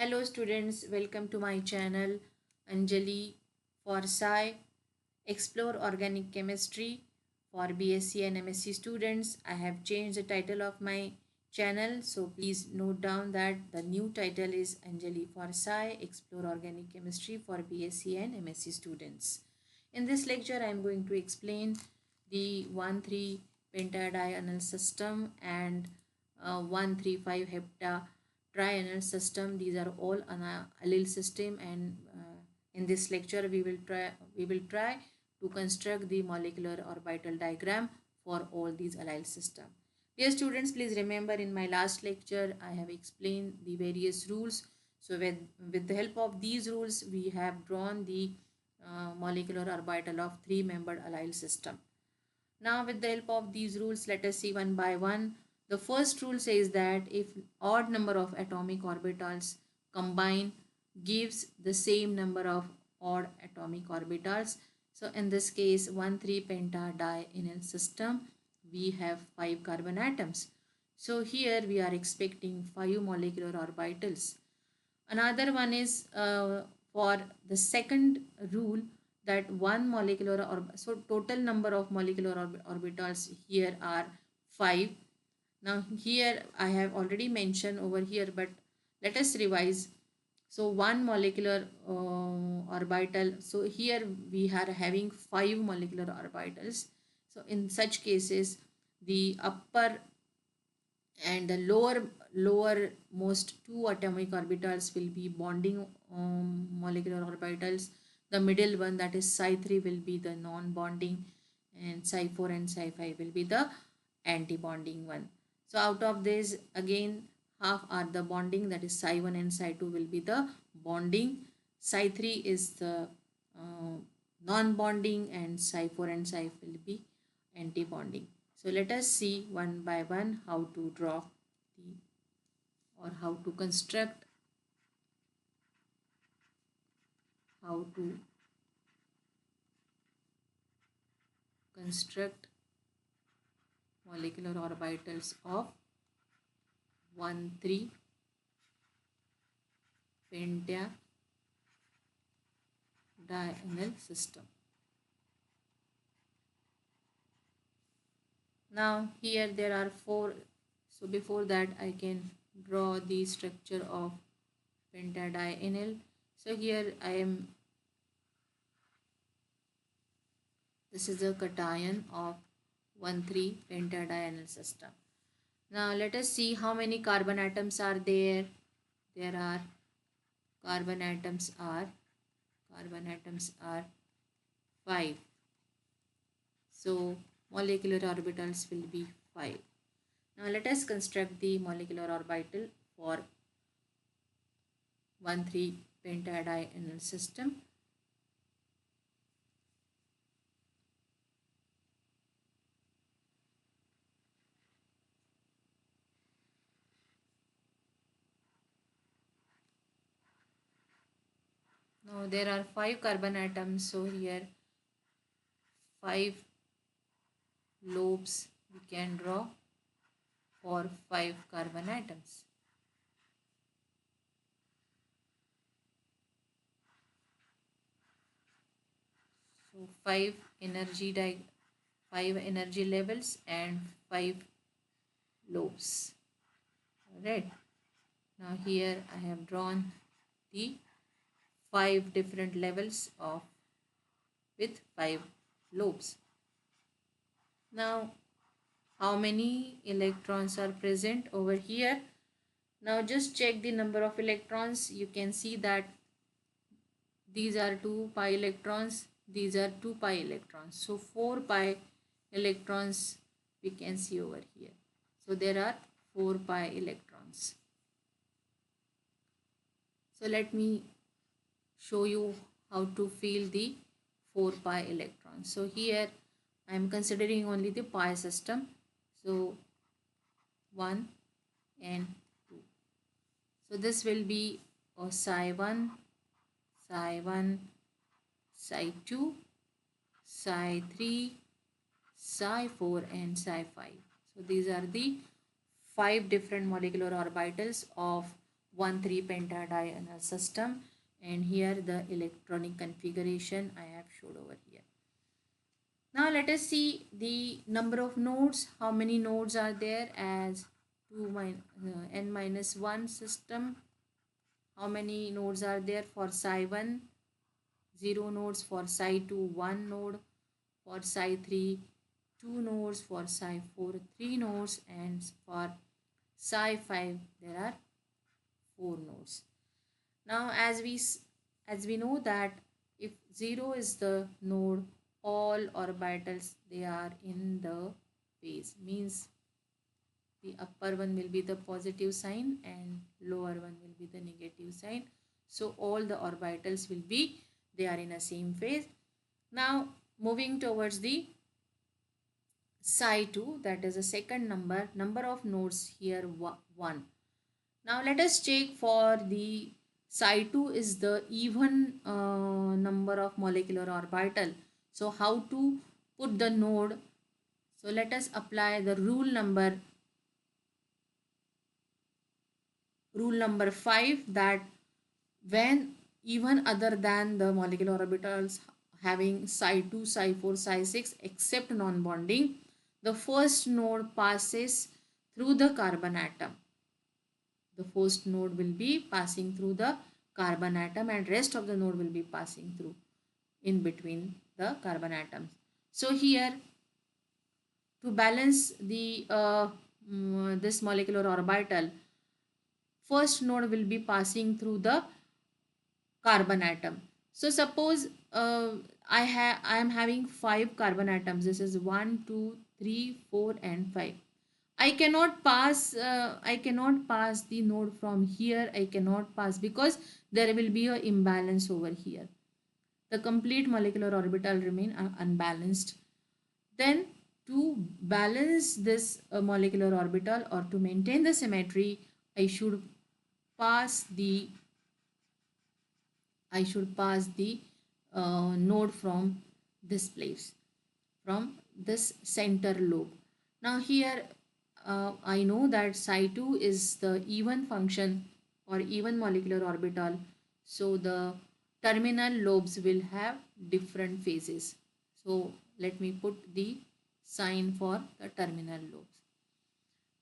Hello students, welcome to my channel Anjali for Sci Explore Organic Chemistry for BSc and MSc students. I have changed the title of my channel, so please note down that the new title is Anjali for Sci Explore Organic Chemistry for BSc and MSc students. In this lecture, I am going to explain the 1,3 pentadienyl system and 1,3,5 hepta triennial system. These are all an allyl system, and in this lecture we will try to construct the molecular orbital diagram for all these allyl system. Dear students, please remember in my last lecture I have explained the various rules. So with the help of these rules we have drawn the molecular orbital of three-membered allyl system. Now with the help of these rules, let us see one by one. The first rule says that if odd number of atomic orbitals combine gives the same number of odd atomic orbitals. So in this case 1,3 pentadienyl system, we have 5 carbon atoms. So here we are expecting 5 molecular orbitals. Another one is for the second rule, that one molecular so total number of molecular orbitals here are 5. Now here I have already mentioned over here, but let us revise. So one molecular orbital, so here we are having 5 molecular orbitals. So in such cases the upper and the lowermost two atomic orbitals will be bonding molecular orbitals. The middle one, that is psi 3, will be the non-bonding, and psi 4 and psi 5 will be the anti-bonding one. So out of this, again half are the bonding, that is psi 1 and psi 2 will be the bonding, psi 3 is the non-bonding, and psi 4 and psi 5 will be anti-bonding. So let us see one by one how to draw the, or how to construct, how to construct molecular orbitals of 1,3 pentadienyl system. Now here there are 4. So before that I can draw the structure of pentadienyl. So here I am, this is a cation of 1,3 pentadienyl system. Now let us see how many carbon atoms are there. There are carbon atoms are 5. So molecular orbitals will be 5. Now let us construct the molecular orbital for 1,3 pentadienyl system. Now there are 5 carbon atoms, so here 5 lobes we can draw for 5 carbon atoms. So 5 energy levels and 5 lobes. Alright. Now here I have drawn the 5 different levels of with 5 lobes. Now how many electrons are present over here? Now just check the number of electrons. You can see that these are 2 pi electrons, these are 2 pi electrons. So 4 pi electrons we can see over here. So there are 4 pi electrons. So let me show you how to fill the 4 pi electrons. So here I am considering only the pi system. So 1 and 2. So this will be psi 1, psi 1, psi 2, psi 3, psi 4 and psi 5. So these are the 5 different molecular orbitals of 1,3 pentadienal system, and here the electronic configuration I have showed over here. Now let us see the number of nodes. How many nodes are there as n minus 1 system? How many nodes are there for psi 1? 0 nodes. For psi 2, 1 node. For psi 3, 2 nodes. For psi 4, 3 nodes. And for psi 5, there are 4 nodes. Now as we know that if 0 is the node, all orbitals they are in the phase, means the upper one will be the positive sign and lower one will be the negative sign. So all the orbitals will be, they are in a same phase. Now moving towards the psi 2, that is the second number of nodes here 1. Now let us check for the psi 2 is the even number of molecular orbital. So how to put the node? So let us apply the rule number 5, that when even other than the molecular orbitals having psi 2, psi 4, psi 6 except non-bonding, the first node passes through the carbon atom. The first node will be passing through the carbon atom and rest of the node will be passing through in between the carbon atoms. So here to balance the this molecular orbital, first node will be passing through the carbon atom. So suppose I am having 5 carbon atoms. This is 1, 2, 3, 4 and 5. I cannot pass the node from here. I cannot pass because there will be a imbalance over here. The complete molecular orbital remain unbalanced. Then to balance this molecular orbital or to maintain the symmetry, I should pass the node from this place, from this center lobe. Now here I know that psi 2 is the even function or even molecular orbital. So the terminal lobes will have different phases. So let me put the sign for the terminal lobes.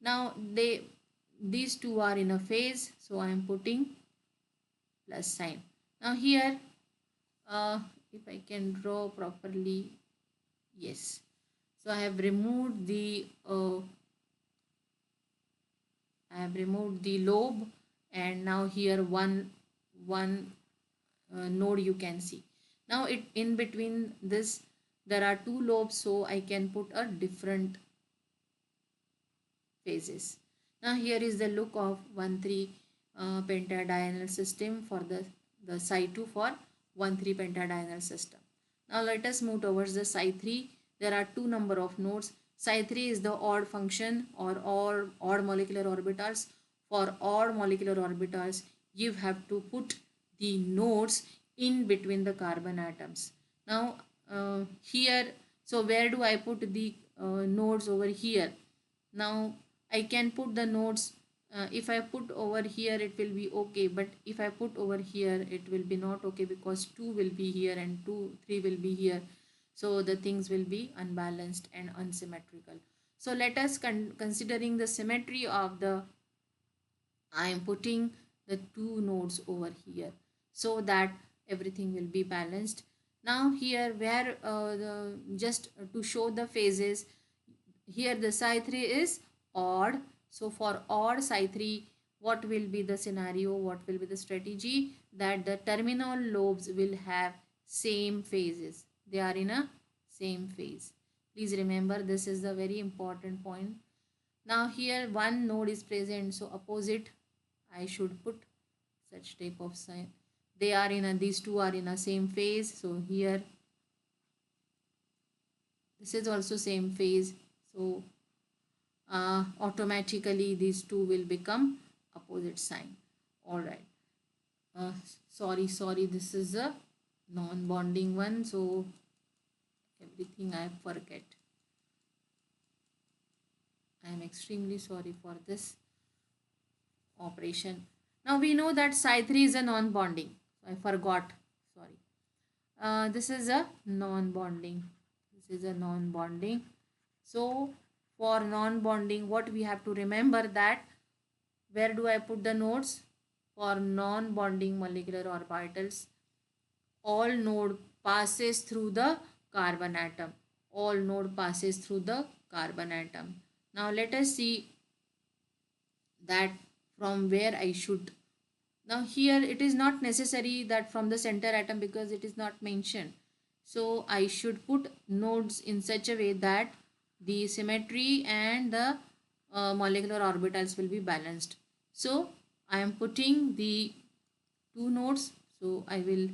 Now these two are in a phase, so I am putting plus sign. Now here if I can draw properly, yes. So I have removed the lobe, and now here one node you can see. Now it in between this there are two lobes, so I can put a different phases. Now here is the look of 1,3 pentadienal system for the psi 2 for 1,3 pentadienal system. Now let us move towards the psi 3. There are two number of nodes. Psi 3 is the odd function or odd molecular orbitals. For odd molecular orbitals, you have to put the nodes in between the carbon atoms. Now here, so where do I put the nodes over here? Now I can put the nodes. If I put over here it will be okay, but if I put over here it will be not okay because 2 will be here and 3 will be here. So the things will be unbalanced and unsymmetrical. So let us considering the symmetry of the, I am putting the two nodes over here so that everything will be balanced. Now here where just to show the phases, here the psi 3 is odd. So for odd psi 3, what will be the scenario, what will be the strategy? That the terminal lobes will have same phases. They are in a same phase. Please remember, this is the very important point. Now here one node is present, so opposite I should put such type of sign. They are in a, these two are in a same phase. So here this is also same phase. So automatically these two will become opposite sign. All right. Sorry, this is a non-bonding one, so everything I forget. I am extremely sorry for this operation. Now we know that psi3 is a non-bonding. I forgot. Sorry. This is a non-bonding. This is a non-bonding. So for non-bonding, what we have to remember that where do I put the nodes? For non-bonding molecular orbitals, all node passes through the carbon atom. All node passes through the carbon atom. Now let us see that from where I should. Now here it is not necessary that from the center atom because it is not mentioned. So I should put nodes in such a way that the symmetry and the molecular orbitals will be balanced. So I am putting the two nodes. So I will,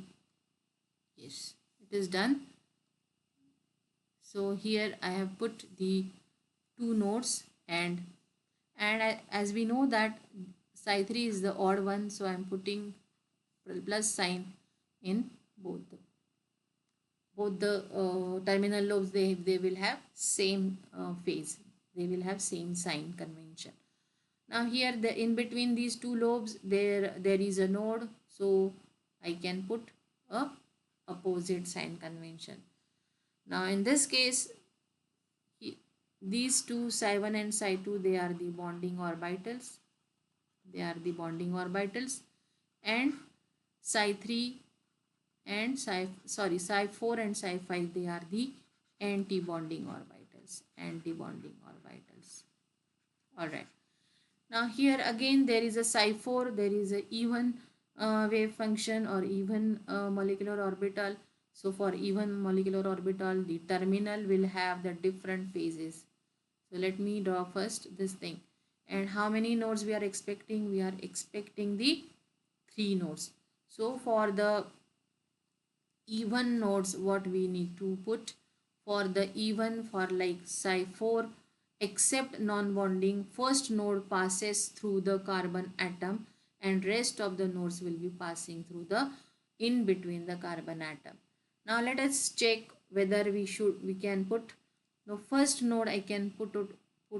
yes, it is done. So here I have put the two nodes, and as we know that psi3 is the odd one, so I am putting plus sign in both the terminal lobes. They will have same phase, they will have same sign convention. Now here the in between these two lobes there is a node, so I can put a opposite sign convention. Now in this case, these two psi1 and psi2, they are the bonding orbitals, they are the bonding orbitals, and psi3 and psi4 and psi5, they are the anti-bonding orbitals, anti-bonding orbitals. All right. Now here again there is a psi4, there is a even wave function or even molecular orbital. So for even molecular orbital, the terminal will have the different phases. So let me draw first this thing. And how many nodes we are expecting? We are expecting the 3 nodes. So for the even nodes, what we need to put? For the even, for like psi4, except non-bonding, first node passes through the carbon atom and rest of the nodes will be passing through the in between the carbon atom. Now let us check whether we can put the first node. I can put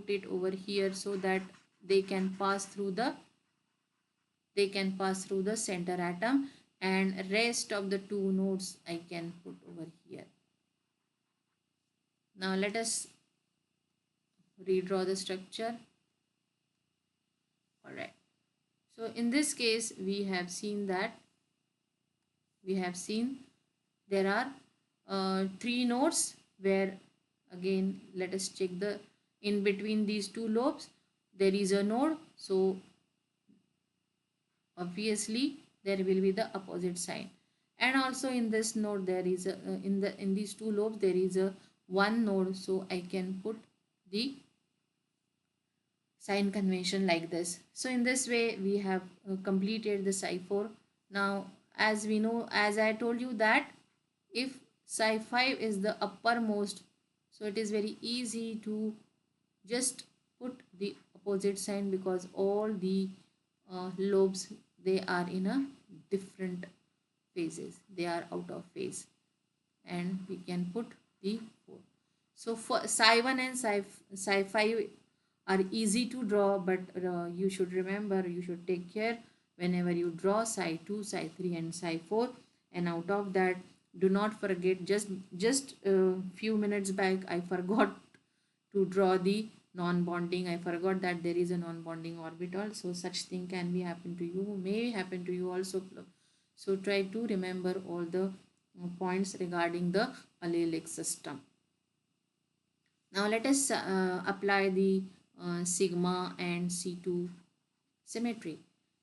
it over here so that they can pass through the center atom, and rest of the two nodes I can put over here. Now let us redraw the structure. All right. So in this case, we have seen there are 3 nodes where, again, let us check the in between these two lobes there is a node, so obviously there will be the opposite sign. And also in this node there is a in these two lobes there is a one node, so I can put the sign convention like this. So in this way we have completed the psi4. Now as we know, as I told you, that if psi5 is the uppermost, so it is very easy to just put the opposite sign because all the lobes, they are in a different phases, they are out of phase, and we can put the 4. So for psi1 and psi5 are easy to draw, but you should remember, you should take care whenever you draw psi2, psi3 and psi4. And out of that, do not forget, just a few minutes back I forgot to draw the non-bonding. I forgot that there is a non-bonding orbital, so such thing can be happen to you, may happen to you also. So try to remember all the points regarding the allelic system. Now let us apply the sigma and C2 symmetry.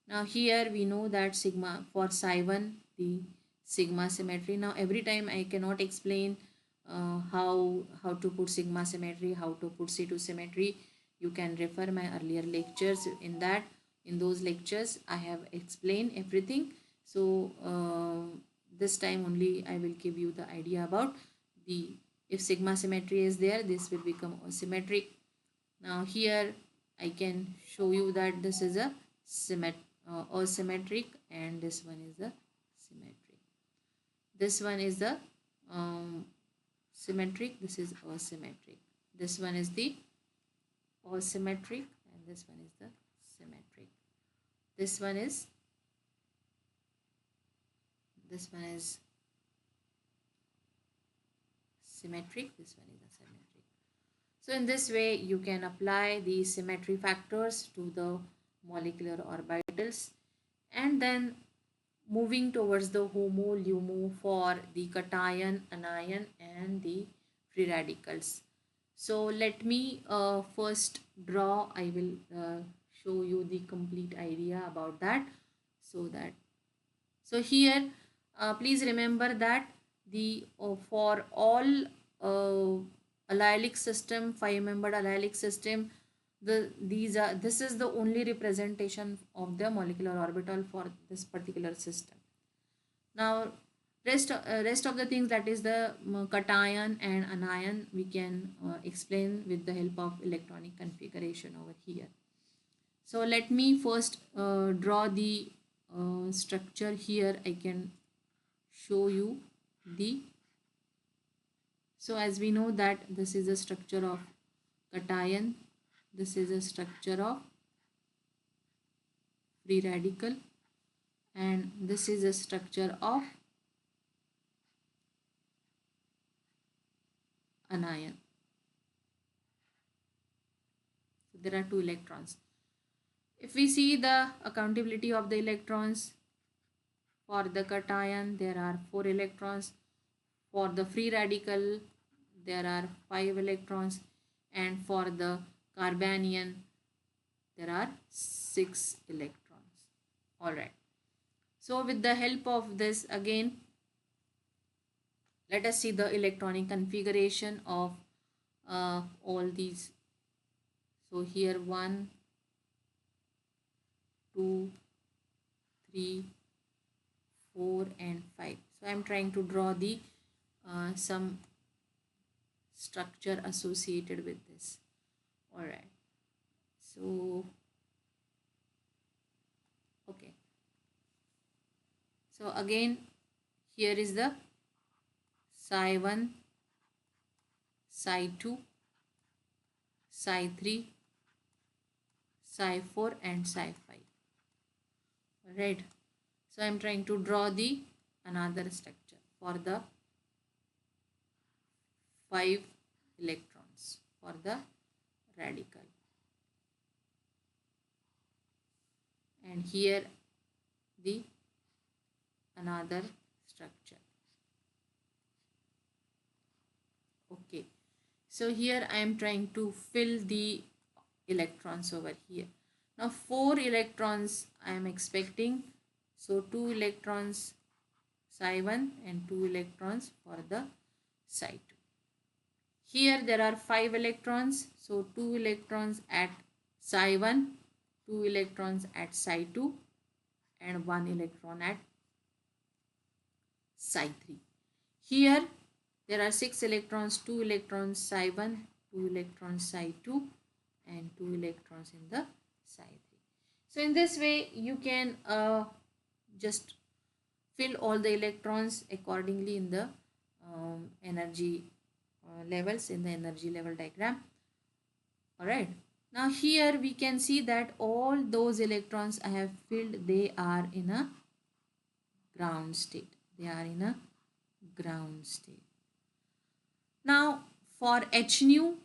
Now here we know that sigma for psi1, the sigma symmetry. Now every time I cannot explain how to put sigma symmetry, how to put C2 symmetry. You can refer my earlier lectures. In those lectures I have explained everything. So this time only I will give you the idea about the, if sigma symmetry is there, this will become asymmetric. Now here I can show you that this is a asymmetric, and this one is the symmetric. This one is the symmetric, this is asymmetric. This one is the asymmetric and this one is the symmetric. This one is this one is symmetric, this one is asymmetric. So in this way you can apply the symmetry factors to the molecular orbitals, and then moving towards the HOMO LUMO for the cation, anion and the free radicals. So let me first draw. I will show you the complete idea about that. So here please remember that the for all allylic system, 5-membered allylic system, this is the only representation of the molecular orbital for this particular system. Now rest of the things, that is the cation and anion, we can explain with the help of electronic configuration over here. So let me first draw the structure. Here I can show you the, so as we know that this is a structure of cation, this is a structure of free radical, and this is a structure of anion. So there are 2 electrons. If we see the accountability of the electrons, for the cation there are 4 electrons, for the free radical there are 5 electrons, and for the carbanion there are 6 electrons. Alright. So with the help of this, again let us see the electronic configuration of all these. So here 1, 2, 3, 4 and 5. So I am trying to draw the some structure associated with this. Alright. So okay. So again here is the psi1, psi2, psi3, psi4 and psi5. Right. So I am trying to draw the another structure for the 5 electrons for the radical, and here the another structure. Okay, so here I am trying to fill the electrons over here. Now 4 electrons I am expecting, so 2 electrons psi1 and 2 electrons for the psi2. Here there are 5 electrons, so 2 electrons at psi1, 2 electrons at psi2 and 1 electron at psi3. Here there are 6 electrons, 2 electrons psi1, 2 electrons psi2 and 2 electrons in the psi3. So in this way you can just fill all the electrons accordingly in the energy levels in the energy level diagram. Alright. Now here we can see that all those electrons I have filled, they are in a ground state. They are in a ground state. Now for H nu,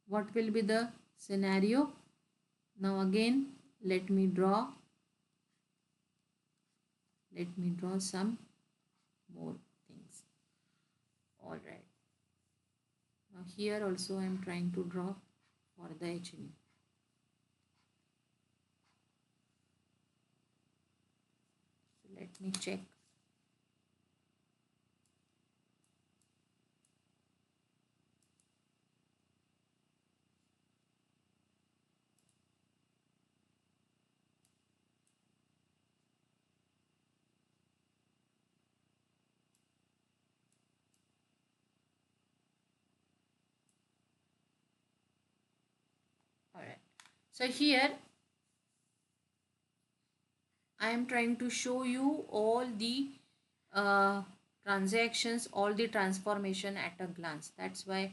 what will be the scenario? Now again let me draw some more things. Alright. Now here also I am trying to draw for the H nu. So let me check. Alright. So here I am trying to show you all the transactions, all the transformation at a glance. That's why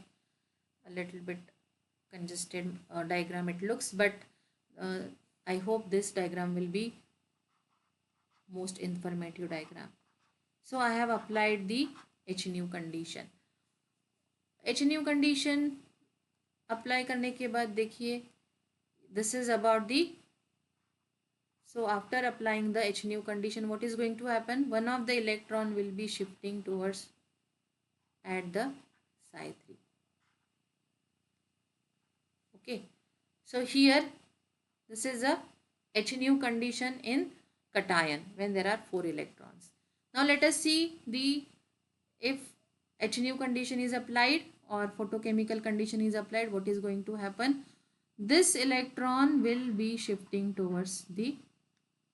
a little bit congested diagram it looks, but I hope this diagram will be most informative diagram. So I have applied the H nu condition. H nu condition apply करने के बाद देखिए, this is about the, so after applying the H nu condition, what is going to happen? One of the electron will be shifting towards at the psi 3. Okay, so here this is a H nu condition in cation when there are 4 electrons. Now let us see the, if H nu condition is applied or photochemical condition is applied, what is going to happen? This electron will be shifting towards the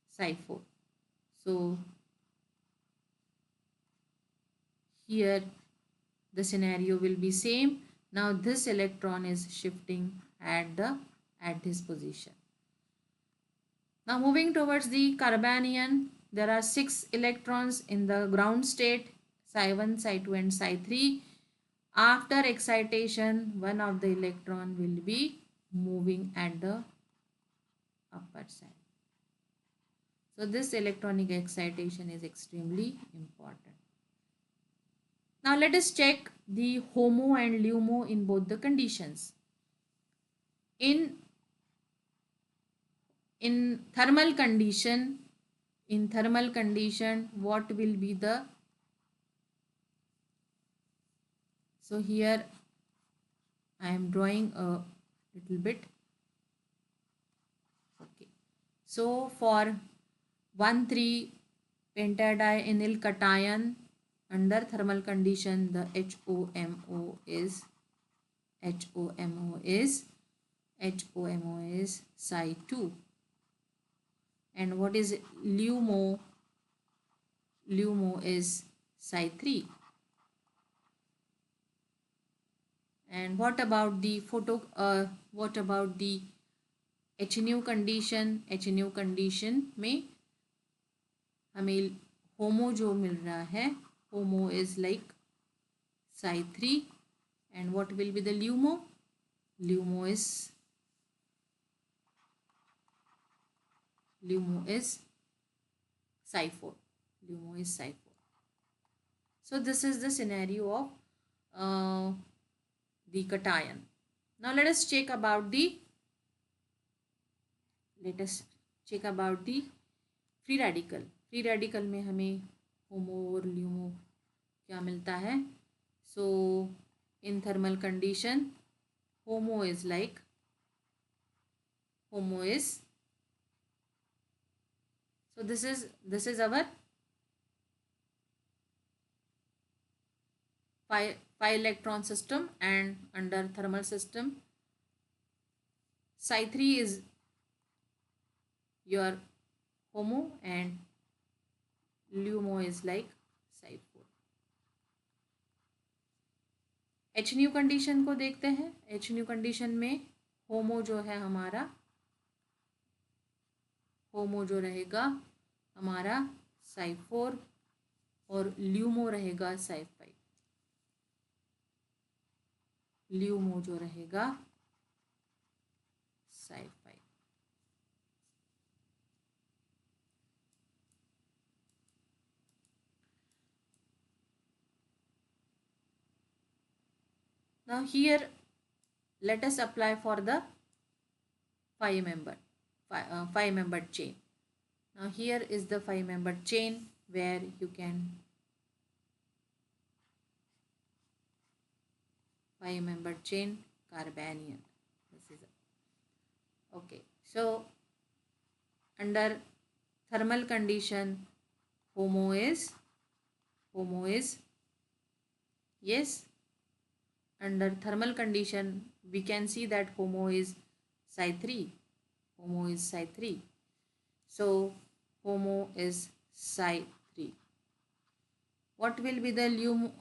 psi 4. So here the scenario will be same. Now this electron is shifting at this position. Now moving towards the carbanion, there are 6 electrons in the ground state, psi 1, psi 2 and psi 3. After excitation, one of the electron will be moving at the upper side. So this electronic excitation is extremely important. Now let us check the HOMO and LUMO in both the conditions. In thermal condition, what will be the, so here I am drawing a little bit. Okay, so for 1,3 pentadienyl cation under thermal condition, the HOMO is psi 2. And what is LUMO? LUMO is psi 3. And what about the H nu condition? H nu condition में हमें HOMO जो मिल रहा है, HOMO is like psi 3. And what will be the LUMO? LUMO is psi 4. LUMO is psi 4. So this is the scenario of the cation. Now let us check about the free radical. Free radical में हमें HOMO और LUMO क्या मिलता है? So in thermal condition HOMO is so this is our 5 electron system, and under thermal system psi 3 is your HOMO and LUMO is like psi 4. H nu condition को देखते हैं. H nu condition में HOMO जो है हमारा, HOMO जो रहेगा हमारा psi 4 और LUMO रहेगा psi 5. LUMO जो रहेगा psi 5. Now here let us apply for the 5-membered chain. Now here is the 5-membered chain where you can 5-membered chain carbanion. This is okay. So under thermal condition HOMO is yes. Under thermal condition we can see that HOMO is psi 3. So HOMO is psi 3. What will be the LUMO?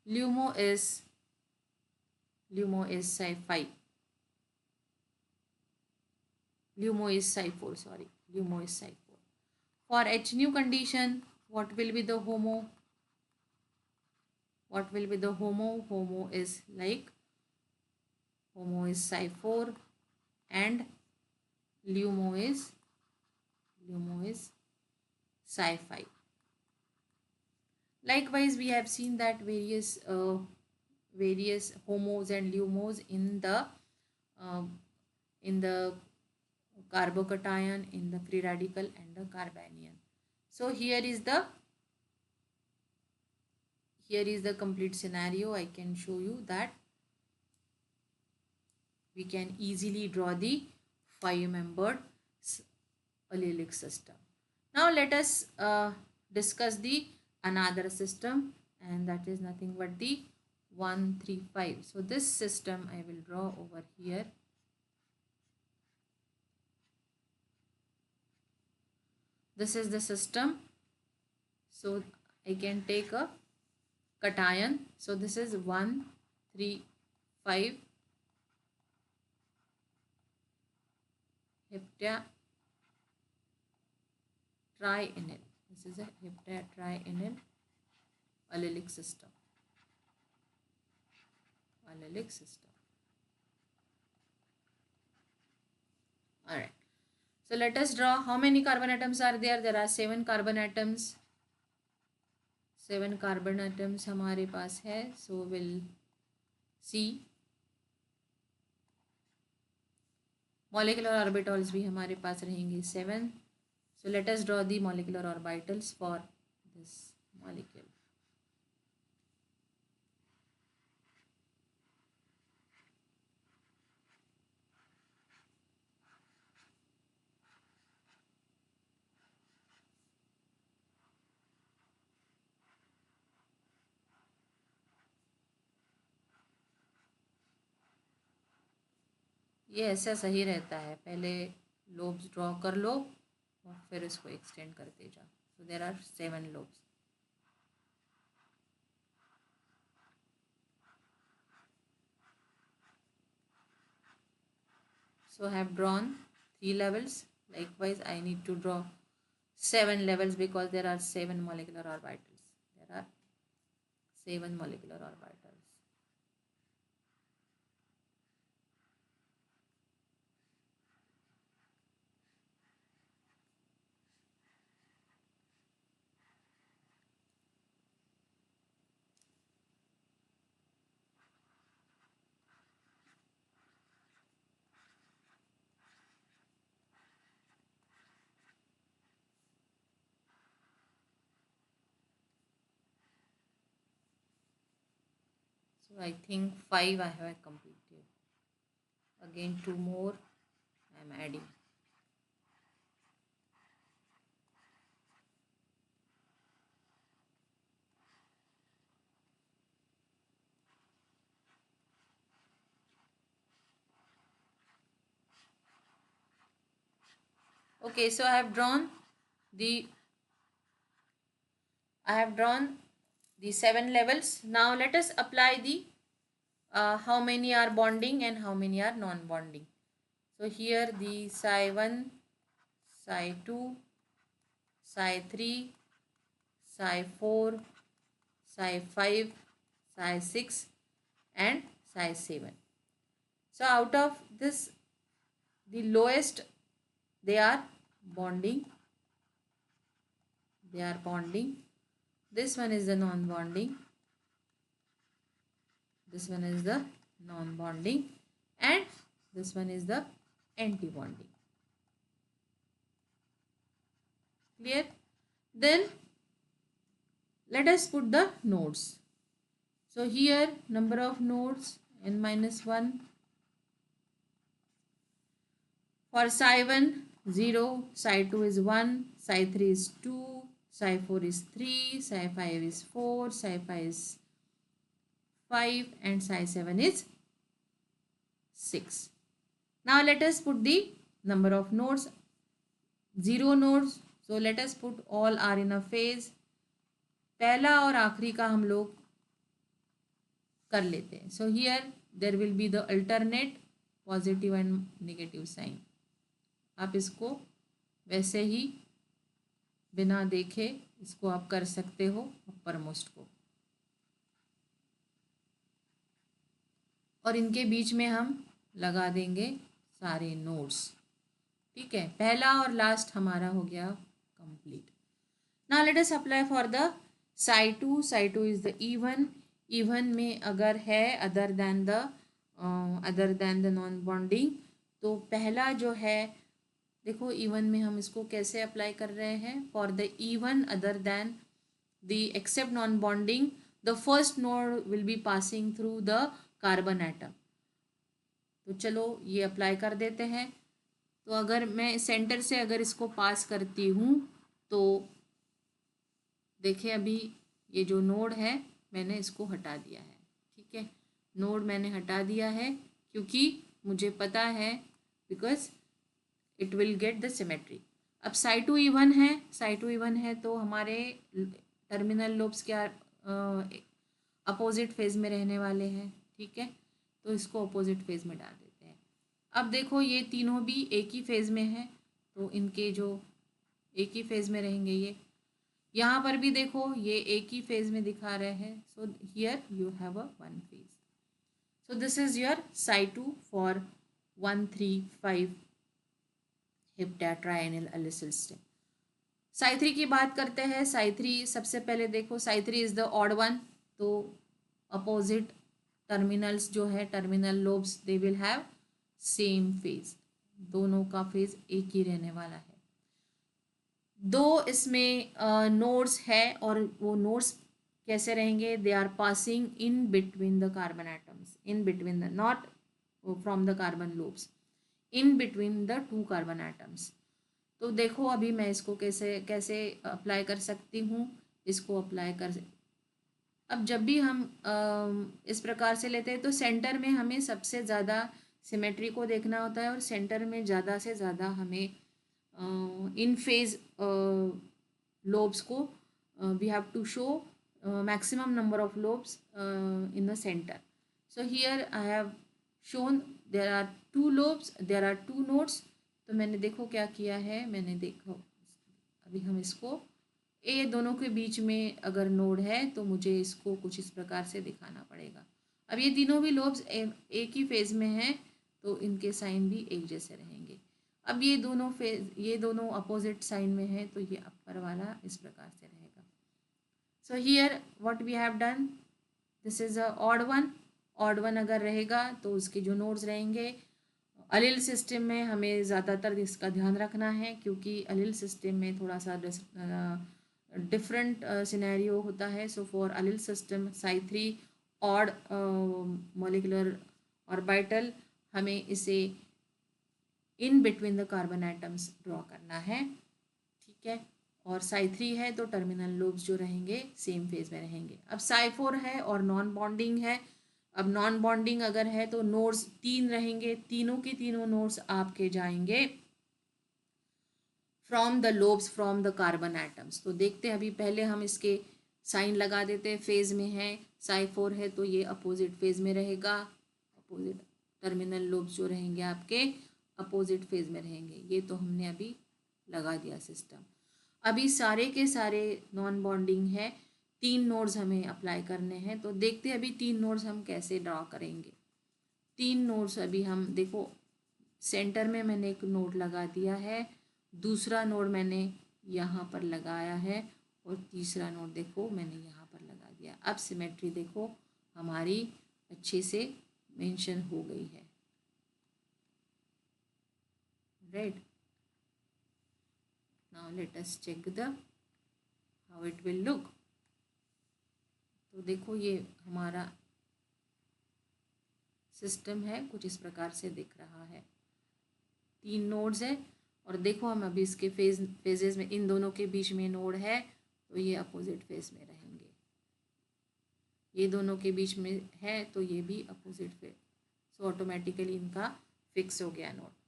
LUMO is psi 5. LUMO is psi 4. Sorry, LUMO is psi 4. For H nu condition, what will be the HOMO? HOMO is like HOMO is Psi4, and LUMO is Psi5. Likewise, we have seen that various HOMOs and LUMOs uh, in the carbocation, in the free radical, and the carbanion. So here is the complete scenario. I can show you that we can easily draw the 5-membered allelic system. Now let us discuss the another system, and that is nothing but the 1,3,5. So this system I will draw over here. This is the system. So I can take a cation. So this is 1, 3, 5 heptatrienal. This is a heptatrienal allelic system. All right. So let us draw. How many carbon atoms are there? There are 7 carbon atoms. 7 carbon atoms हमारे पास है. So we'll see. Molecular orbitals भी हमारे पास रहेंगे 7. So let us draw the molecular orbitals for this molecule. ये ऐसा सही रहता है. पहले लोब्स ड्रॉ कर लो और फिर इसको एक्सटेंड करते जाओ. So there are 7 lobes. So I have drawn 3 levels. Likewise, I need to draw 7 levels because there are 7 molecular orbitals. There are 7 molecular orbitals. So I think 5 I have completed. Again 2 more I am adding. Okay, so I have drawn the 7 levels. Now let us apply the how many are bonding and how many are non-bonding. So here the Psi1, Psi2, Psi3, Psi4, Psi5, Psi6 and Psi7. So out of this, the lowest they are bonding. This one is the non-bonding. This one is the non-bonding, and this one is the anti-bonding. Clear? Then let us put the nodes. So here number of nodes n-1. For Psi1 0, Psi2 is 1, Psi3 is 2, Psi4 is 3, Psi5 is 4, Psi5 is 5 and Psi7 is 6. Now let us put the number of nodes. 0 nodes. So let us put all are in a phase. पहला और आखिरी का हम लोग कर लेते हैं. So here there will be the alternate positive and negative sign. आप इसको वैसे ही बिना देखे इसको आप कर सकते हो अपर मोस्ट को, और इनके बीच में हम लगा देंगे सारे नोड्स। ठीक है, पहला और लास्ट हमारा हो गया complete. Now let us apply for the Sai 2 is the even. Even में अगर है other than the non bonding, तो पहला जो है, देखो इवन में हम इसको कैसे अप्लाई कर रहे हैं। For the even other than the except non bonding, the first node will be passing through the carbon atom. तो चलो ये अप्लाई कर देते हैं। तो अगर मैं सेंटर से अगर इसको पास करती हूँ, तो देखिए अभी ये जो नोड है मैंने इसको हटा दिया है। ठीक है, नोड मैंने हटा दिया है क्योंकि मुझे पता है, because it will get the symmetry. अब साई टू इवन है तो हमारे टर्मिनल लोब्स क्या अपोजिट फेज में रहने वाले हैं। ठीक है, तो इसको अपोजिट फेज में डाल देते हैं। अब देखो ये तीनों भी एक ही फेज में है, तो इनके जो एक ही फेज में रहेंगे ये। यहाँ पर भी देखो ये एक ही फेज में दिखा रहे हैं, so here you have a one phase. So this is your psi 2 for 135 heptatrienyl एलिसिल सिस्टम। साई 3 की बात करते हैं। साई 3 सबसे पहले देखो, Sai 3 is the odd one, तो अपोजिट टर्मिनल्स जो है, terminal lobes, they will have same phase, दोनों का फेज एक ही रहने वाला है। दो इसमें नोड्स है, और वो नोड्स कैसे रहेंगे, they are passing in between the carbon atoms, in between the, not from the carbon lobes, in between the two carbon atoms. तो देखो अभी मैं इसको कैसे कैसे अप्लाई कर सकती हूँ। इसको अप्लाई कर, अब जब भी हम इस प्रकार से लेते हैं तो सेंटर में हमें सबसे ज़्यादा सिमेट्री को देखना होता है, और सेंटर में ज़्यादा से ज़्यादा हमें इन फेज lobes को we have to show maximum number of lobes in the center. So here I have shown there are two lobes, there are two nodes. तो मैंने देखो क्या किया है, मैंने देखो अभी हम इसको ए दोनों के बीच में अगर नोड है तो मुझे इसको कुछ इस प्रकार से दिखाना पड़ेगा। अब ये तीनों भी लोब्स एक ही फेज में हैं, तो इनके साइन भी एक जैसे रहेंगे। अब ये दोनों अपोजिट साइन में है, तो ये अपर वाला इस प्रकार से रहेगा। So here what we have done, this is a odd one अगर रहेगा तो उसके जो नोड्स रहेंगे, अलील सिस्टम में हमें ज़्यादातर इसका ध्यान रखना है, क्योंकि अलील सिस्टम में थोड़ा सा डिफरेंट सिनेरियो होता है। So for allyl system psi 3 odd molecular orbital, हमें इसे in between the carbon atoms draw करना है। ठीक है, और साई 3 है तो टर्मिनल लोब्स जो रहेंगे सेम फेज में रहेंगे। अब साई 4 है और नॉन बॉन्डिंग है। अब नॉन बॉन्डिंग अगर है तो नोड्स 3 रहेंगे, तीनों के तीनों नोड्स आपके जाएंगे from the lobes from the carbon atoms. तो देखते हैं, अभी पहले हम इसके साइन लगा देते हैं। फेज में है, साई 4 है तो ये अपोजिट फेज में रहेगा, अपोजिट टर्मिनल लोब्स जो रहेंगे आपके अपोजिट फेज में रहेंगे। ये तो हमने अभी लगा दिया सिस्टम। अभी सारे के सारे नॉन बॉन्डिंग है, 3 नोड्स हमें अप्लाई करने हैं। तो देखते हैं अभी 3 नोड्स हम कैसे ड्रॉ करेंगे। 3 नोड्स अभी हम देखो, सेंटर में मैंने एक नोड लगा दिया है, दूसरा नोड मैंने यहाँ पर लगाया है, और तीसरा नोड देखो मैंने यहाँ पर लगा दिया। अब सिमेट्री देखो हमारी अच्छे से मेंशन हो गई है, right. Now let us check the how it will look. तो देखो ये हमारा सिस्टम है, कुछ इस प्रकार से दिख रहा है। 3 नोड्स है, और देखो हम अभी इसके फेजेस में इन दोनों के बीच में नोड है, तो ये अपोजिट फेज में रहेंगे। ये दोनों के बीच में है तो ये भी अपोजिट फेज, सो ऑटोमेटिकली इनका फिक्स हो गया नोड।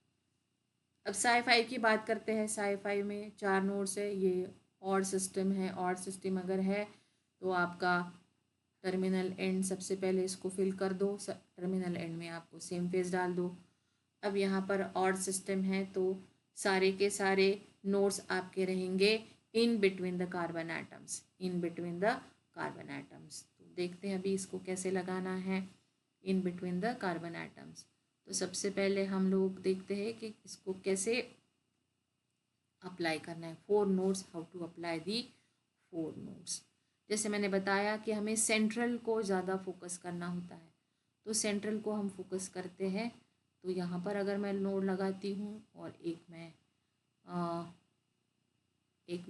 अब साई 5 की बात करते हैं। साई 5 में 4 नोड्स है, ये ऑड सिस्टम है। ऑड सिस्टम अगर है तो आपका टर्मिनल एंड सबसे पहले इसको फिल कर दो, टर्मिनल एंड में आपको सेम फेज डाल दो। अब यहाँ पर ऑड सिस्टम है तो सारे के सारे नोड्स आपके रहेंगे इन between the carbon atoms, in between the carbon atoms. तो देखते हैं अभी इसको कैसे लगाना है इन बिटवीन द कार्बन एटम्स। तो सबसे पहले हम लोग देखते हैं कि इसको कैसे अप्लाई करना है। 4 nodes, how to apply the 4 nodes. जैसे मैंने बताया कि हमें सेंट्रल को ज़्यादा फोकस करना होता है, तो सेंट्रल को हम फोकस करते हैं। तो यहाँ पर अगर मैं नोड लगाती हूँ और एक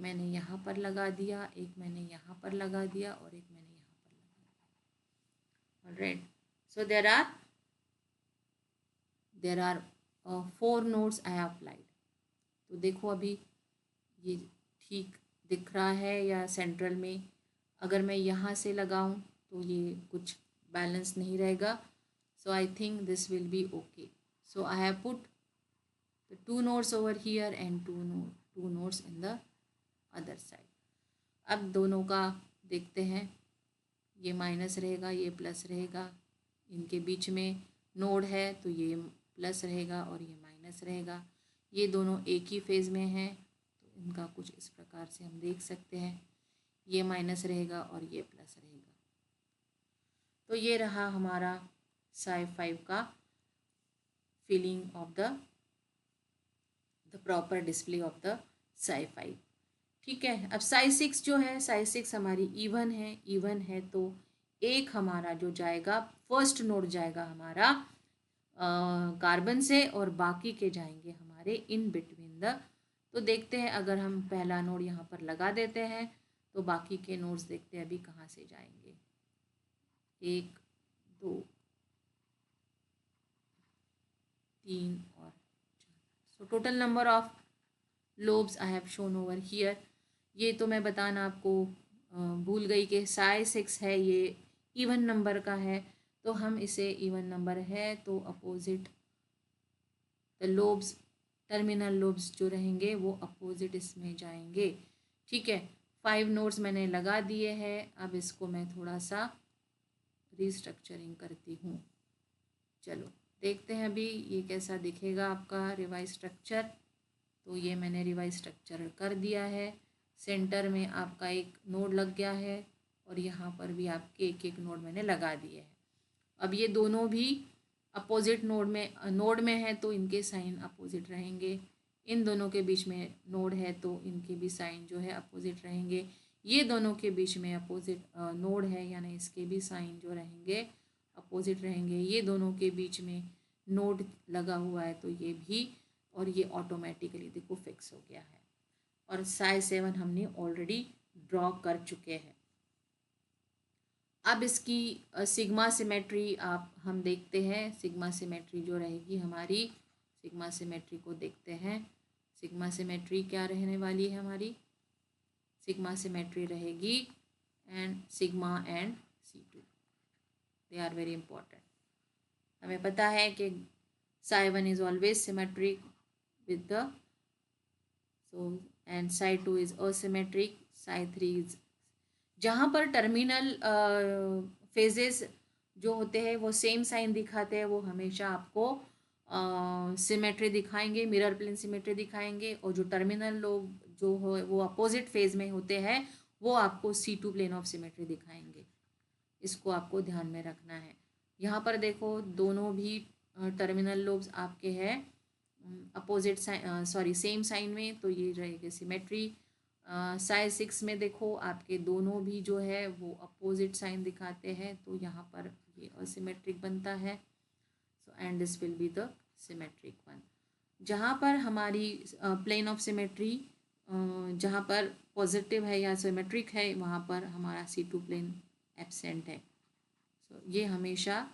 मैंने यहाँ पर लगा दिया, एक मैंने यहाँ पर लगा दिया और एक मैंने यहाँ पर लगा दिया। Alright, so there are 4 nodes I have applied. तो देखो अभी ये ठीक दिख रहा है या सेंट्रल में। अगर मैं यहाँ से लगाऊं तो ये कुछ बैलेंस नहीं रहेगा। So I think this will be okay. So I have put the 2 nodes over here and two nodes in the other side. अब दोनों का देखते हैं, ये माइनस रहेगा, ये प्लस रहेगा। इनके बीच में नोड है तो ये प्लस रहेगा और ये माइनस रहेगा। ये दोनों एक ही फेज़ में हैं, तो इनका कुछ इस प्रकार से हम देख सकते हैं, ये माइनस रहेगा और ये प्लस रहेगा। तो ये रहा हमारा Psi 5 का feeling of the proper display of the Psi 5। ठीक है, अब Psi 6 जो है, Psi 6 हमारी इवन है तो एक हमारा जो जाएगा, फर्स्ट नोड जाएगा हमारा कार्बन से और बाकी के जाएंगे हमारे इन बिटवीन द। तो देखते हैं, अगर हम पहला नोड यहाँ पर लगा देते हैं तो बाकी के नोड्स देखते हैं अभी कहाँ से जाएंगे। 1 2 3 और 4। So total number of lobes I have shown over here. ये तो मैं बताना आपको भूल गई कि Psi 6 है, ये इवन नंबर का है, तो हम इसे इवन नंबर है तो opposite the lobes, terminal lobes जो रहेंगे वो अपोजिट इसमें जाएंगे। ठीक है, 5 नोड्स मैंने लगा दिए हैं। अब इसको मैं थोड़ा सा रिस्ट्रक्चरिंग करती हूँ। चलो देखते हैं अभी ये कैसा दिखेगा आपका रिवाइज स्ट्रक्चर। तो ये मैंने रिवाइज स्ट्रक्चर कर दिया है। सेंटर में आपका एक नोड लग गया है और यहाँ पर भी आपके एक नोड मैंने लगा दिए हैं। अब ये दोनों भी अपोजिट नोड में है तो इनके साइन अपोजिट रहेंगे। इन दोनों के बीच में नोड है तो इनके भी साइन जो है अपोजिट रहेंगे। ये दोनों के बीच में अपोजिट नोड है, यानी इसके भी साइन जो रहेंगे अपोजिट रहेंगे। ये दोनों के बीच में नोड लगा हुआ है तो ये भी, और ये ऑटोमेटिकली देखो फिक्स हो गया है। और Psi 7 हमने ऑलरेडी ड्रॉ कर चुके हैं। अब इसकी सिग्मा सिमेट्री हम देखते हैं। सिग्मा सिमेट्री जो रहेगी हमारी, सिग्मा सिमेट्री को देखते हैं। सिग्मा सिमेट्री क्या रहने वाली है हमारी? सिग्मा सिमेट्री रहेगी and sigma and C2, they are very important. हमें पता है कि Psi 1 is always symmetric with the, so and Psi 2 is asymmetric, Psi 3 is, जहाँ पर टर्मिनल फेजेस जो होते हैं वो सेम साइन दिखाते हैं वो हमेशा आपको सिमेट्री दिखाएंगे, मिरर प्लेन सिमेट्री दिखाएंगे। और जो टर्मिनल लोग जो हो वो अपोजिट फेज में होते हैं वो आपको C2 प्लेन ऑफ सिमेट्री दिखाएंगे। इसको आपको ध्यान में रखना है। यहाँ पर देखो दोनों भी टर्मिनल लोब्स आपके हैं अपोजिट साइन, सेम साइन में, तो ये रहेगी सिमेट्री। Psi 6 में देखो आपके दोनों भी जो है वो अपोजिट साइन दिखाते हैं तो यहाँ पर ये असिमेट्रिक बनता है। So and this will be the symmetric one. जहाँ पर हमारी प्लेन ऑफ सिमेट्री जहाँ पर पॉजिटिव है या सिमेट्रिक है वहाँ पर हमारा C2 प्लेन एब्सेंट है। सो ये हमेशा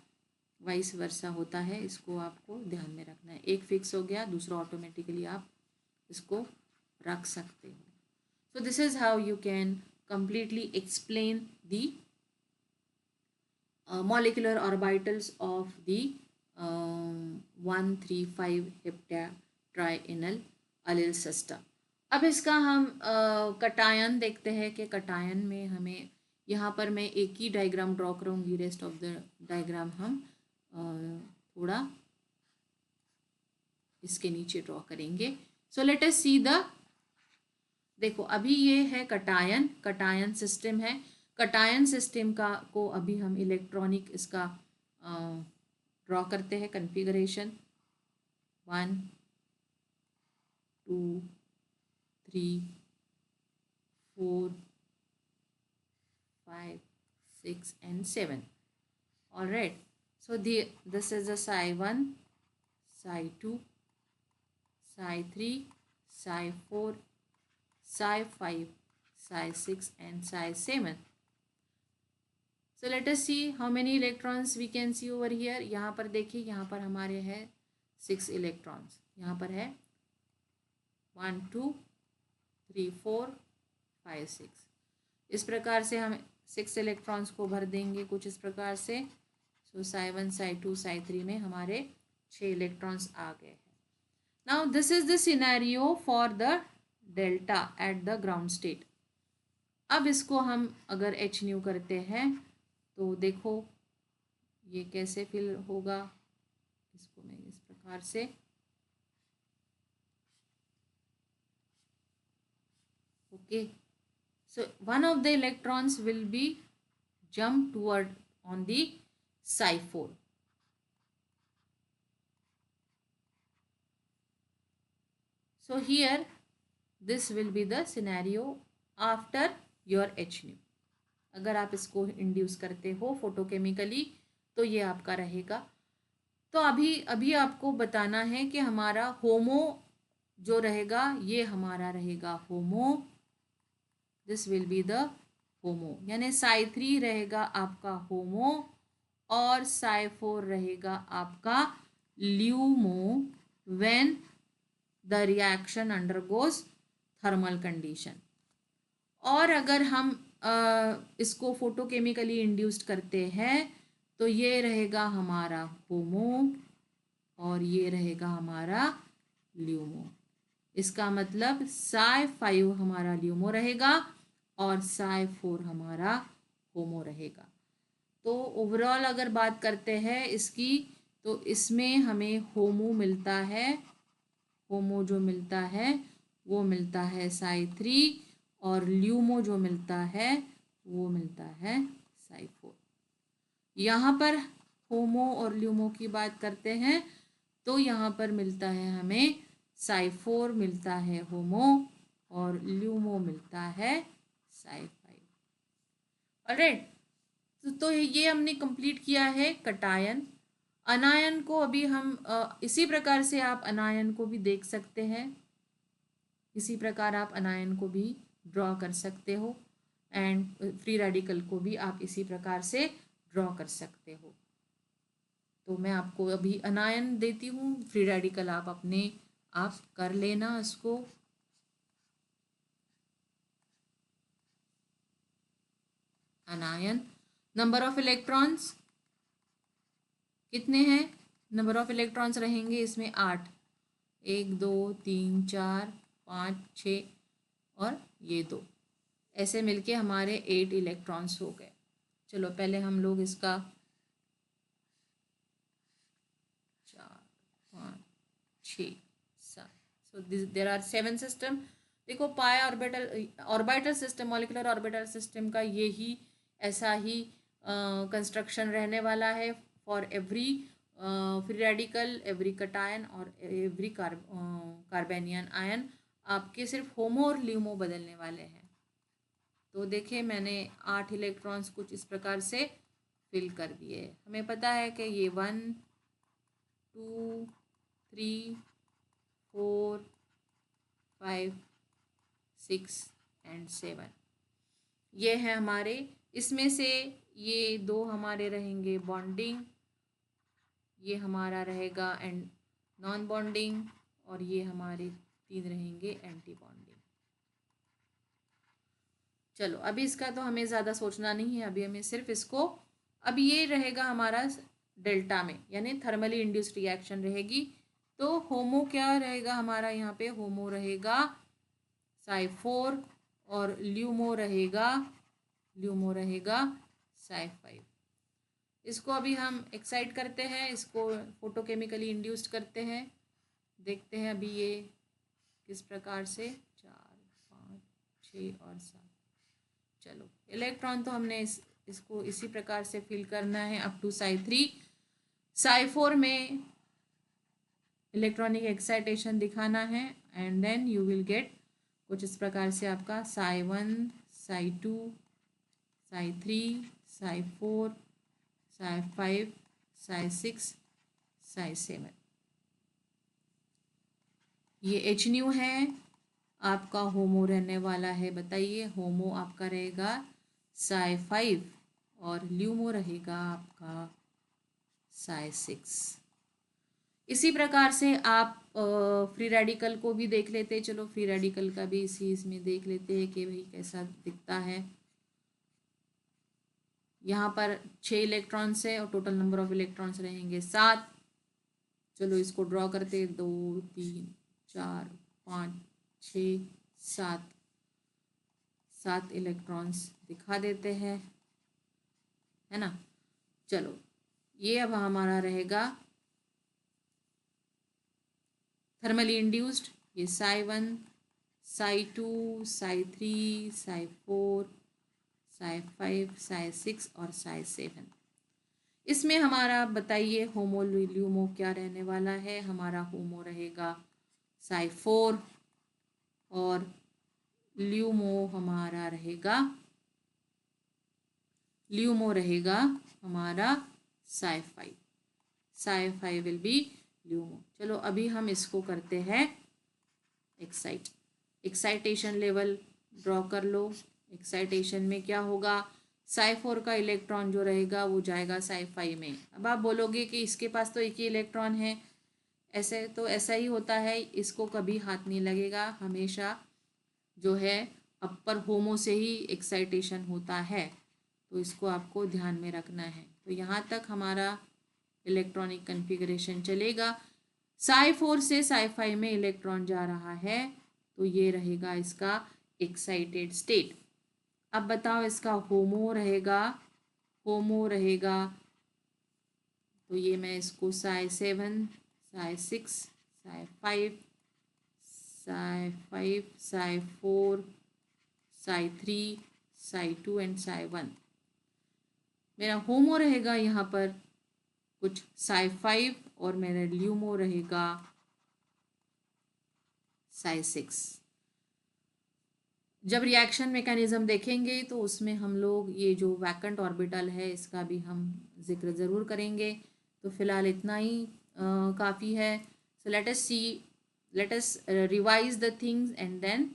वाइस वर्सा होता है, इसको आपको ध्यान में रखना है। एक फिक्स हो गया, दूसरा ऑटोमेटिकली आप इसको रख सकते हो। सो this is how you can completely explain the molecular orbitals of the 135 heptatrienal allyl system। अब इसका हम कटायन देखते हैं कि कटायन में हमें यहाँ पर मैं एक ही डायग्राम ड्रॉ करूँगी, रेस्ट ऑफ द डायग्राम हम थोड़ा इसके नीचे ड्रॉ करेंगे। सो लेट अस सी द, देखो अभी ये है कटायन सिस्टम है। कटायन सिस्टम का को अभी हम इलेक्ट्रॉनिक इसका ड्रॉ करते हैं configuration 1 2 3 4 5 6 and 7. All right, so this is the psi1, psi2, psi3, psi4, psi5, psi6 and psi7. So let us see how many electrons we can see over here. यहाँ पर देखिए, यहाँ पर हमारे है 6 इलेक्ट्रॉन्स, यहाँ पर है 1 2 3 4 5 6। इस प्रकार से हम 6 इलेक्ट्रॉन्स को भर देंगे कुछ इस प्रकार से। सो psi1, psi2, psi3 में हमारे 6 इलेक्ट्रॉन्स आ गए हैं। Now this is the scenario for the delta at the ground state. अब इसको हम अगर एच न्यू करते हैं तो देखो ये कैसे फिल होगा। इसको मैं इस प्रकार से okay. So one of the electrons will be jump toward on the psi4. So here this will be the scenario after your H nu. अगर आप इसको इंड्यूस करते हो फोटोकेमिकली तो ये आपका रहेगा। तो अभी आपको बताना है कि हमारा होमो जो रहेगा ये हमारा रहेगा HOMO. This will be the HOMO, यानी psi3 रहेगा आपका होमो और psi4 रहेगा आपका LUMO when the reaction undergoes thermal condition. और अगर हम इसको फोटोकेमिकली इंड्यूस्ड करते हैं तो ये रहेगा हमारा होमो और ये रहेगा हमारा ल्यूमो। इसका मतलब psi5 हमारा ल्यूमो रहेगा और psi4 हमारा होमो रहेगा। तो ओवरऑल अगर बात करते हैं इसकी तो इसमें हमें होमो मिलता है, होमो जो मिलता है वो मिलता है psi3 और ल्यूमो जो मिलता है वो मिलता है psi4। यहाँ पर होमो और ल्यूमो की बात करते हैं तो यहाँ पर मिलता है हमें psi4 मिलता है होमो और ल्यूमो मिलता है psi5। ऑलराइट, तो ये हमने कंप्लीट किया है कटायन। अनायन को अभी हम इसी प्रकार से आप अनायन को भी देख सकते हैं, इसी प्रकार आप अनायन को भी ड्रॉ कर सकते हो एंड फ्री रेडिकल को भी आप इसी प्रकार से ड्रॉ कर सकते हो। तो मैं आपको अभी अनायन देती हूँ, फ्री रेडिकल आप अपने आप कर लेना इसको। अनायन, नंबर ऑफ इलेक्ट्रॉन्स कितने हैं? नंबर ऑफ इलेक्ट्रॉन्स रहेंगे इसमें 8, 1 2 3 4 5 6 और ये 2, ऐसे मिलके हमारे 8 इलेक्ट्रॉन्स हो गए। चलो पहले हम लोग इसका 4 5 6 7, सो देयर आर 7 सिस्टम। देखो pi orbital system, molecular orbital system का यही ऐसा ही कंस्ट्रक्शन रहने वाला है for every free radical, every cation और एवरी कार्बेनियन आयन। आपके सिर्फ होमो और ल्यूमो बदलने वाले हैं। तो देखिए मैंने 8 इलेक्ट्रॉन्स कुछ इस प्रकार से फिल कर दिए। हमें पता है कि ये 1 2 3 4 5 6 एंड 7 ये है हमारे। इसमें से ये 2 हमारे रहेंगे बॉन्डिंग, ये हमारा रहेगा एंड नॉन बॉन्डिंग, और ये हमारे 3 रहेंगे एंटी बॉन्डिंग। चलो अभी इसका तो हमें ज़्यादा सोचना नहीं है, अभी हमें सिर्फ इसको, अभी ये रहेगा हमारा डेल्टा में, यानी थर्मली इंड्यूस्ड रिएक्शन रहेगी। तो होमो क्या रहेगा हमारा, यहाँ पे होमो रहेगा psi4 और ल्यूमो रहेगा psi5। इसको अभी हम एक्साइट करते हैं, इसको फोटोकेमिकली इंड्यूस्ड करते हैं, देखते हैं अभी ये किस प्रकार से। 4 5 6 और 7। चलो इलेक्ट्रॉन तो हमने इसको इसी प्रकार से फिल करना है अप टू psi3। psi4 में इलेक्ट्रॉनिक एक्साइटेशन दिखाना है and then you will get कुछ इस प्रकार से आपका psi1, psi2, psi3, psi4, psi5, psi6, psi7। ये एच न्यू है, आपका होमो रहने वाला है, बताइए होमो आपका रहेगा psi5 और ल्यूमो रहेगा आपका psi6। इसी प्रकार से आप फ्री रेडिकल को भी देख लेते हैं। चलो फ्री रेडिकल का भी इसी इसमें देख लेते हैं कि भाई कैसा दिखता है। यहाँ पर 6 इलेक्ट्रॉन्स है और टोटल नंबर ऑफ इलेक्ट्रॉन्स रहेंगे 7। चलो इसको ड्रॉ करते, 2 3 4 5 6 7, 7 इलेक्ट्रॉन्स दिखा देते हैं, है ना। चलो ये अब हमारा रहेगा थर्मली इंड्यूस्ड, ये psi1, psi2, psi3, psi4, psi5, psi6 और psi7। इसमें हमारा बताइए होमो ल्यूमो क्या रहने वाला है। हमारा होमो रहेगा psi4 और ल्यूमो हमारा रहेगा हमारा psi5। psi5 will be LUMO. चलो अभी हम इसको करते हैं एक्साइटेशन लेवल ड्रॉ कर लो। एक्साइटेशन में क्या होगा, psi4 का इलेक्ट्रॉन जो रहेगा वो जाएगा psi5 में। अब आप बोलोगे कि इसके पास तो एक ही इलेक्ट्रॉन है, ऐसे तो ऐसा ही होता है, इसको कभी हाथ नहीं लगेगा, हमेशा जो है अपर होमो से ही एक्साइटेशन होता है, तो इसको आपको ध्यान में रखना है। तो यहाँ तक हमारा इलेक्ट्रॉनिक कन्फिगरेशन चलेगा। psi4 से psi5 में इलेक्ट्रॉन जा रहा है, तो ये रहेगा इसका एक्साइटेड स्टेट। अब बताओ इसका होमो रहेगा, तो ये मैं इसको psi7, psi6, psi5, psi4, psi3, psi2 and psi1। मेरा होमो रहेगा यहाँ पर कुछ psi5 और मेरा ल्यूमो रहेगा psi6। जब रिएक्शन मैकेनिज्म देखेंगे तो उसमें हम लोग ये जो वैकेंट ऑर्बिटल है इसका भी हम जिक्र ज़रूर करेंगे। तो फिलहाल इतना ही काफ़ी है। So let us revise the things and then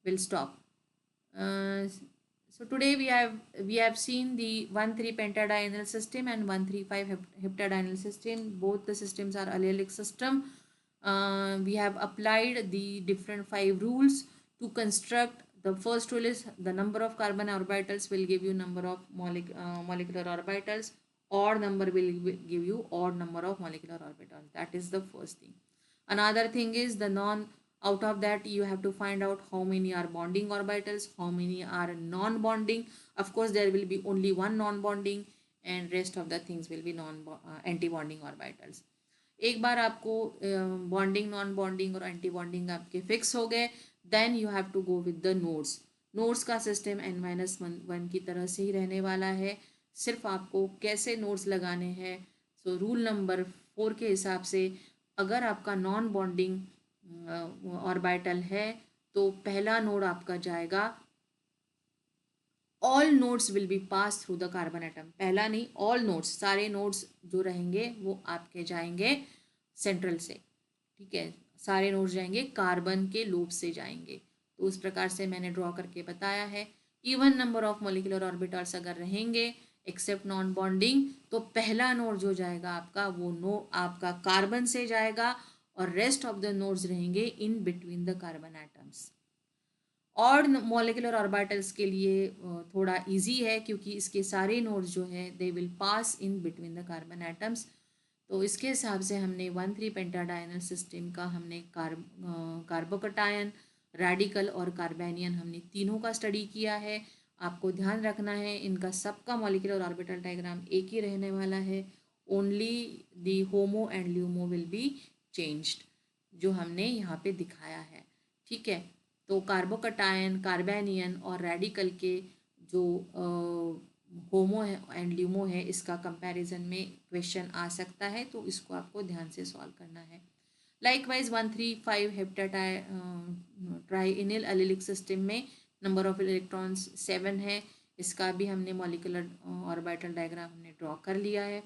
will stop. So today we have seen the 1,3 pentadienal system and 1,3,5 heptadienal system. Both the systems are allelic system. We have applied the different 5 rules to construct. The first rule is the number of carbon orbitals will give you number of molecular orbitals. Odd number will give you odd number of molecular orbitals. That is the first thing. Another thing is out of that you have to find out how many are bonding orbitals, how many are non-bonding. Of course there will be only one non-bonding and rest of the things will be anti-bonding orbitals. एक बार आपको bonding non bonding और anti bonding आपके fix हो गए, then you have to go with the nodes का system n-1 की तरह से ही रहने वाला है। सिर्फ आपको कैसे नोड्स लगाने हैं, सो रूल नंबर 4 के हिसाब से अगर आपका नॉन बॉन्डिंग ऑर्बिटल है तो पहला नोड आपका जाएगा, all nodes will be pass through the carbon atom. पहला नहीं, ऑल नोड्स, सारे नोड्स जो रहेंगे वो आपके जाएंगे सेंट्रल से, ठीक है, सारे नोड्स जाएंगे कार्बन के लूप से जाएंगे। तो उस प्रकार से मैंने ड्रॉ करके बताया है। Even number of molecular orbitals अगर रहेंगे एक्सेप्ट नॉन बॉन्डिंग, तो पहला नोड जो जाएगा आपका वो आपका कार्बन से जाएगा और रेस्ट ऑफ द नोड्स रहेंगे इन between the carbon atoms. Odd molecular orbitals के लिए थोड़ा इजी है क्योंकि इसके सारे नोड्स जो है they will pass in between the carbon atoms. तो इसके हिसाब से हमने 1,3 पेंटाडाइनल सिस्टम का हमने कार्बोकटायन, रेडिकल और कार्बेनियन हमने तीनों का स्टडी किया है। आपको ध्यान रखना है इनका सबका मॉलिक्यूलर ऑर्बिटल डायग्राम एक ही रहने वाला है, only the HOMO and LUMO will be changed, जो हमने यहाँ पे दिखाया है, ठीक है। तो कार्बोकटायन, कार्बेनियन और रेडिकल के जो होमो है एंड ल्यूमो है, इसका कंपैरिजन में क्वेश्चन आ सकता है, तो इसको आपको ध्यान से सॉल्व करना है। Likewise 135 heptatrienyl allylic system में नंबर ऑफ इलेक्ट्रॉन्स 7 है। इसका भी हमने मॉलिकुलर ऑर्बिटल डायग्राम हमने ड्रॉ कर लिया है।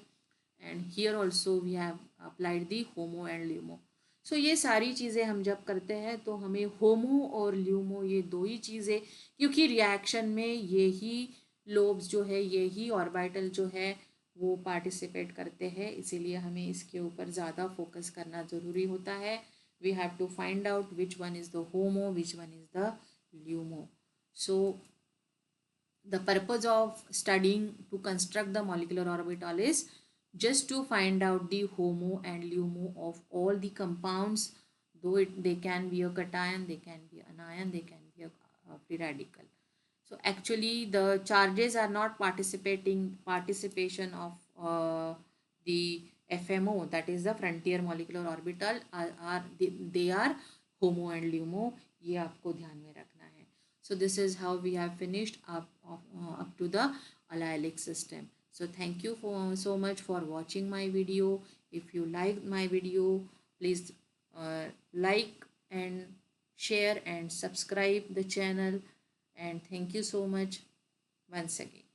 And here also we have applied the HOMO and LUMO. सो ये सारी चीज़ें हम जब करते हैं तो हमें होमो और ल्यूमो ये दो ही चीज़ें, क्योंकि रिएक्शन में यही लोब्स जो है, यही ऑर्बिटल जो है वो पार्टिसिपेट करते हैं, इसीलिए हमें इसके ऊपर ज़्यादा फोकस करना ज़रूरी होता है। We have to find out which one is the HOMO, which one is the LUMO. So the purpose of studying to construct the molecular orbital is just to find out the HOMO and LUMO of all the compounds, though they can be a cation, they can be an anion, they can be a free radical. So actually the charges are not participation of the FMO, that is the frontier molecular orbital, they are HOMO and LUMO. ये आपको ध्यान में रखना है. So this is how we have finished up to the allylic system. So thank you so much for watching my video. If you liked my video, please like and share and subscribe the channel. And thank you so much once again.